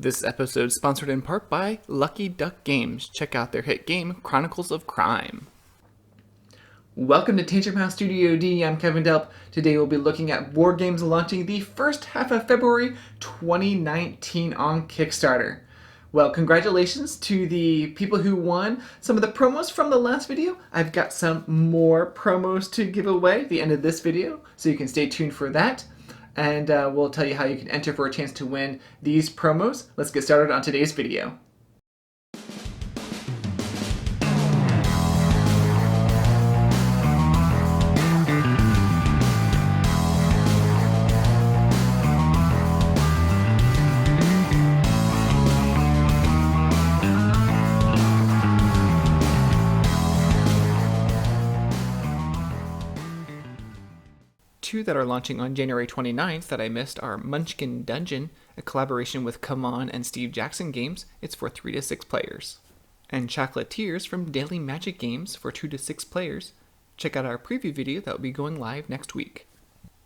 This episode is sponsored in part by Lucky Duck Games. Check out their hit game, Chronicles of Crime. Welcome to Tantrum House Studio D. I'm Kevin Delp. Today we'll be looking at board games launching the first half of February 2019 on Kickstarter. Well, congratulations to the people who won some of the promos from the last video. I've got some more promos to give away at the end of this video, so you can stay tuned for that. And we'll tell you how you can enter for a chance to win these promos. Let's get started on today's video. Two that are launching on January 29th that I missed are Munchkin Dungeon, a collaboration with CMON and Steve Jackson Games. It's for 3 to 6 players. And Chocolatiers from Daily Magic Games for 2 to 6 players. Check out our preview video that will be going live next week.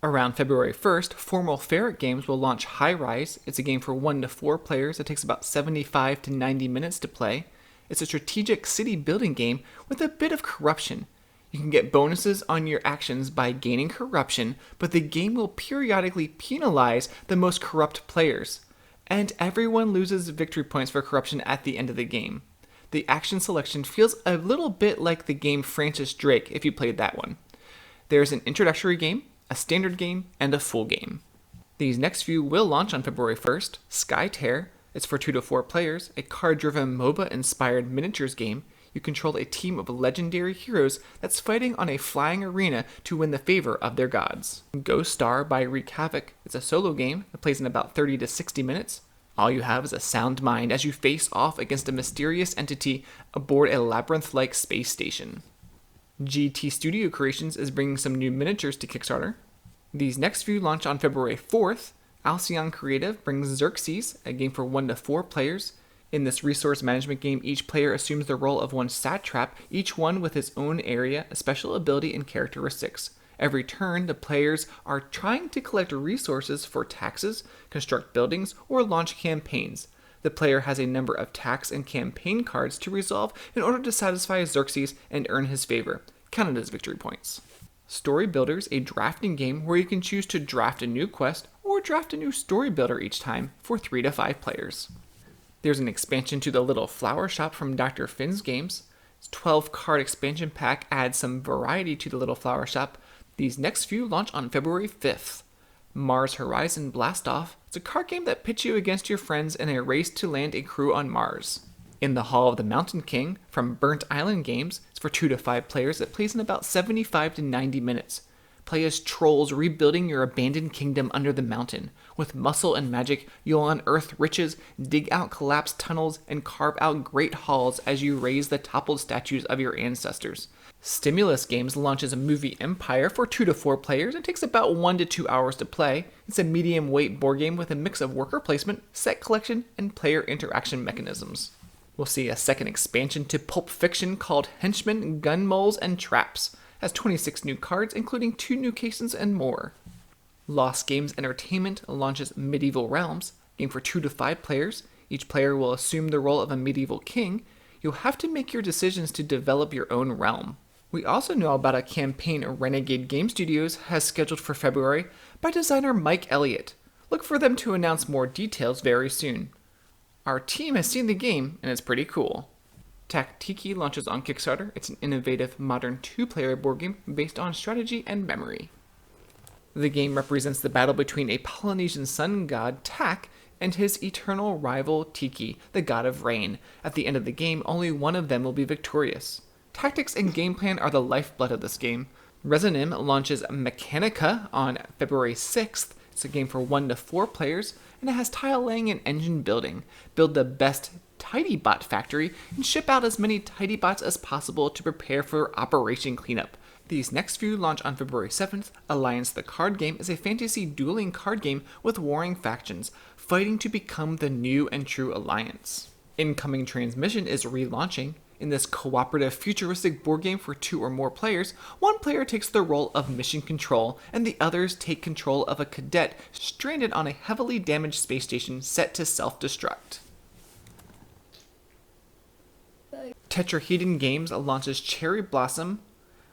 Around February 1st, Formal Ferret Games will launch High Rise. It's a game for 1 to 4 players. It takes about 75 to 90 minutes to play. It's a strategic city building game with a bit of corruption. You can get bonuses on your actions by gaining corruption, but the game will periodically penalize the most corrupt players, and everyone loses victory points for corruption at the end of the game. The action selection feels a little bit like the game Francis Drake if you played that one. There's an introductory game, a standard game, and a full game. These next few will launch on February 1st. Skytear, it's for 2 to 4 players, a card-driven MOBA-inspired miniatures game. You control a team of legendary heroes that's fighting on a flying arena to win the favor of their gods. Ghost Star by Wreak Havoc. It's a solo game that plays in about 30 to 60 minutes. All you have is a sound mind as you face off against a mysterious entity aboard a labyrinth-like space station. GT Studio Creations is bringing some new miniatures to Kickstarter. These next few launch on February 4th. Alcyon Creative brings Xerxes, a game for 1 to 4 players. In this resource management game, each player assumes the role of one satrap, each one with his own area, a special ability, and characteristics. Every turn, the players are trying to collect resources for taxes, construct buildings, or launch campaigns. The player has a number of tax and campaign cards to resolve in order to satisfy Xerxes and earn his favor, counted as victory points. Story Builders, a drafting game where you can choose to draft a new quest or draft a new story builder each time for 3 to 5 players. There's an expansion to the Little Flower Shop from Dr. Finn's Games. This 12-card expansion pack adds some variety to the Little Flower Shop. These next few launch on February 5th. Mars Horizon Blastoff. It's a card game that pits you against your friends in a race to land a crew on Mars. In the Hall of the Mountain King from Burnt Island Games. It's for 2 to 5 players that plays in about 75 to 90 minutes. Play as trolls rebuilding your abandoned kingdom under the mountain. With muscle and magic, you'll unearth riches, dig out collapsed tunnels, and carve out great halls as you raise the toppled statues of your ancestors. Stimulus Games launches a movie Empire for 2 to 4 players. It takes about 1 to 2 hours to play. It's a medium-weight board game with a mix of worker placement, set collection, and player interaction mechanisms. We'll see a second expansion to Pulp Fiction called Henchmen, Gun Moles, and Traps. Has 26 new cards, including 2 new cases and more. Lost Games Entertainment launches Medieval Realms, game for 2 to 5 players. Each player will assume the role of a medieval king. You'll have to make your decisions to develop your own realm. We also know about a campaign Renegade Game Studios has scheduled for February by designer Mike Elliott. Look for them to announce more details very soon. Our team has seen the game, and it's pretty cool. TacTiki launches on Kickstarter. It's an innovative, modern 2-player board game based on strategy and memory. The game represents the battle between a Polynesian sun god, Tak, and his eternal rival, Tiki, the god of rain. At the end of the game, only one of them will be victorious. Tactics and game plan are the lifeblood of this game. Resonim launches Mechanica on February 6th. It's a game for 1 to 4 players, and it has tile laying and engine building. Build the best TidyBot factory and ship out as many TidyBots as possible to prepare for Operation Cleanup. These next few launch on February 7th. Alliance the Card Game is a fantasy dueling card game with warring factions, fighting to become the new and true alliance. Incoming Transmission is relaunching. In this cooperative futuristic board game for 2 or more players, one player takes the role of mission control, and the others take control of a cadet stranded on a heavily damaged space station set to self-destruct. Tetrahedron Games launches Cherry Blossom,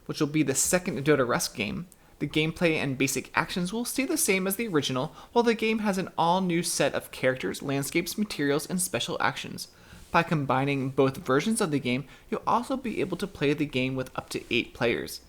which will be the second Dodoresque game. The gameplay and basic actions will stay the same as the original, while the game has an all-new set of characters, landscapes, materials, and special actions. By combining both versions of the game, you'll also be able to play the game with up to 8 players.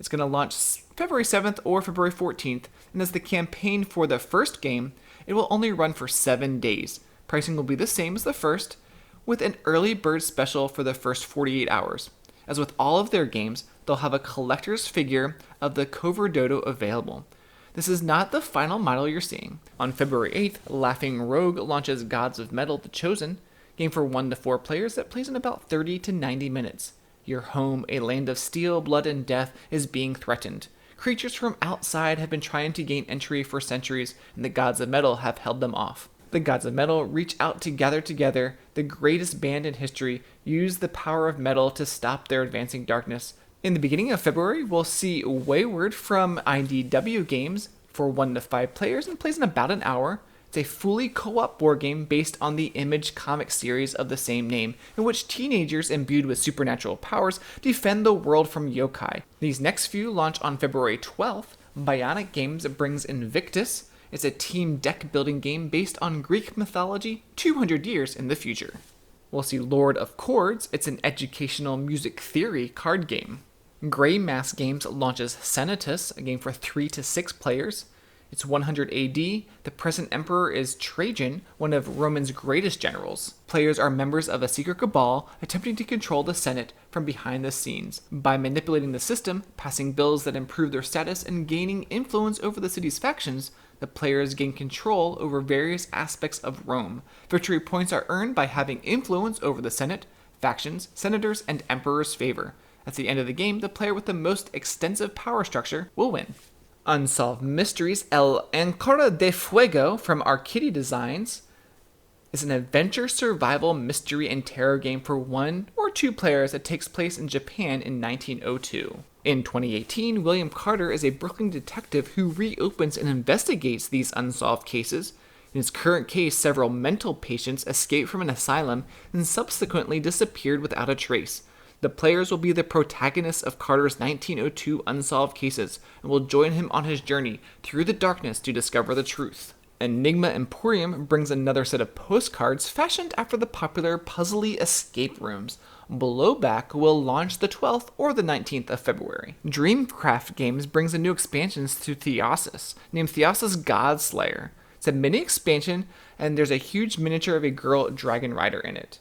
It's going to launch February 7th or February 14th, and as the campaign for the first game, it will only run for 7 days. Pricing will be the same as the first, with an early bird special for the first 48 hours. As with all of their games, they'll have a collector's figure of the Cover Dodo available. This is not the final model you're seeing. On February 8th, Laughing Rogue launches Gods of Metal: The Chosen, game for 1 to 4 players that plays in about 30 to 90 minutes. Your home, a land of steel, blood, and death, is being threatened. Creatures from outside have been trying to gain entry for centuries, and the Gods of Metal have held them off. The Gods of Metal reach out to gather together. The greatest band in history use the power of metal to stop their advancing darkness. In the beginning of February, we'll see Wayward from IDW Games for 1 to 5 players and plays in about an hour. It's a fully co-op board game based on the Image comic series of the same name, in which teenagers imbued with supernatural powers defend the world from yokai. These next few launch on February 12th. Bionic Games brings Invictus. It's a team deck building game based on Greek mythology 200 years in the future. We'll see Lord of Chords. It's an educational music theory card game. Grey Mass Games launches Senatus, a game for 3 to 6 players. It's 100 AD. The present emperor is Trajan, one of Rome's greatest generals. Players are members of a secret cabal attempting to control the Senate from behind the scenes. By manipulating the system, passing bills that improve their status, and gaining influence over the city's factions, the players gain control over various aspects of Rome. Victory points are earned by having influence over the Senate, factions, senators, and emperor's favor. At the end of the game, the player with the most extensive power structure will win. Unsolved Mysteries: El Ancora de Fuego from Arcady Designs is an adventure, survival, mystery, and terror game for 1 or 2 players that takes place in Japan in 1902. In 2018, William Carter is a Brooklyn detective who reopens and investigates these unsolved cases. In his current case, several mental patients escaped from an asylum and subsequently disappeared without a trace. The players will be the protagonists of Carter's 1902 unsolved cases and will join him on his journey through the darkness to discover the truth. Enigma Emporium brings another set of postcards fashioned after the popular puzzly escape rooms. Blowback will launch the 12th or the 19th of February. Dreamcraft Games brings a new expansion to Theosis, named Theosis Godslayer. It's a mini expansion, and there's a huge miniature of a girl dragon rider in it.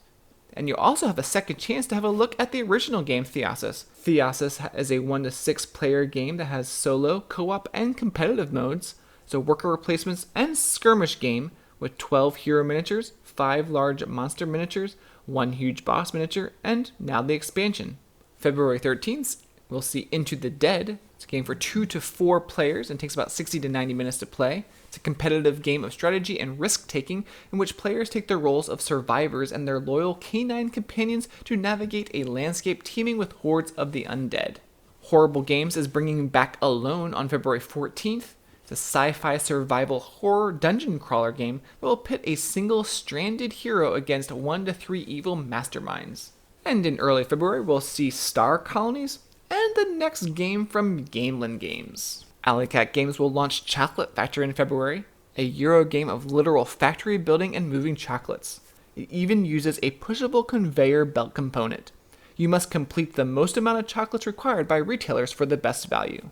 And you also have a second chance to have a look at the original game, Theosis. Theosis is a 1 to 6 player game that has solo, co-op, and competitive modes. It's a worker replacements and skirmish game with 12 hero miniatures, 5 large monster miniatures, 1 huge boss miniature, and now the expansion. February 13th, we'll see Into the Dead. It's a game for 2 to 4 players and takes about 60 to 90 minutes to play. It's a competitive game of strategy and risk-taking in which players take the roles of survivors and their loyal canine companions to navigate a landscape teeming with hordes of the undead. Horrible Games is bringing back Alone on February 14th. It's a sci-fi survival horror dungeon crawler game that will pit a single stranded hero against 1 to 3 evil masterminds. And in early February, we'll see Star Colonies and the next game from Gamelin Games. Alleycat Games will launch Chocolate Factory in February, a Euro game of literal factory building and moving chocolates. It even uses a pushable conveyor belt component. You must complete the most amount of chocolates required by retailers for the best value.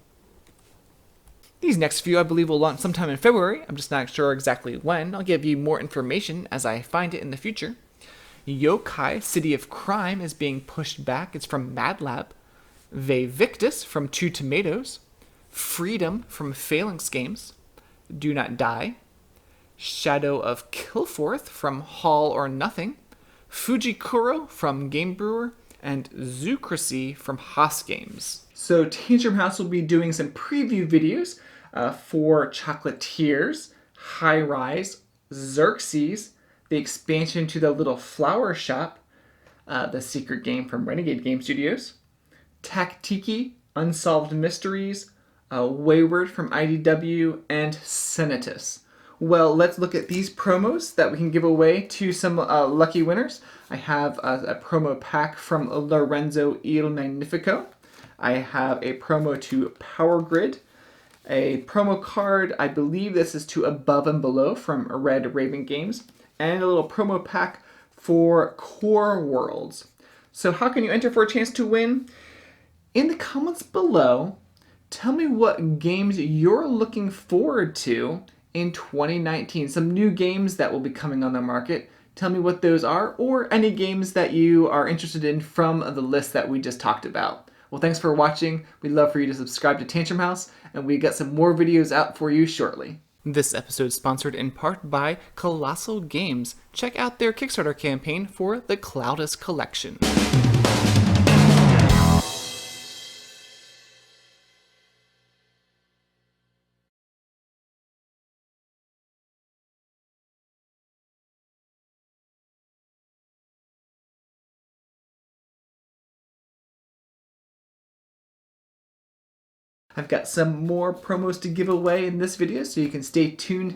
These next few I believe will launch sometime in February. I'm just not sure exactly when. I'll give you more information as I find it in the future. Yokai City of Crime is being pushed back. It's from Mad Lab. Vevictus from Two Tomatoes. Freedom from Phalanx Games. Do Not Die. Shadow of Kilforth from Hall or Nothing. Fujikuro from Game Brewer. And Zoocracy from Haas Games. So Tantrum House will be doing some preview videos for Chocolatiers, High Rise, Xerxes, the expansion to the Little Flower Shop, the secret game from Renegade Game Studios. TacTiki, Unsolved Mysteries, Wayward from IDW, and Senatus. Well, let's look at these promos that we can give away to some lucky winners. I have a promo pack from Lorenzo Il Magnifico. I have a promo to Power Grid, a promo card, I believe this is to Above and Below from Red Raven Games, and a little promo pack for Core Worlds. So how can you enter for a chance to win? In the comments below, tell me what games you're looking forward to in 2019. Some new games that will be coming on the market. Tell me what those are, or any games that you are interested in from the list that we just talked about. Well, thanks for watching. We'd love for you to subscribe to Tantrum House, and we got some more videos out for you shortly. This episode is sponsored in part by Colossal Games. Check out their Kickstarter campaign for the Cloudus Collection. I've got some more promos to give away in this video, so you can stay tuned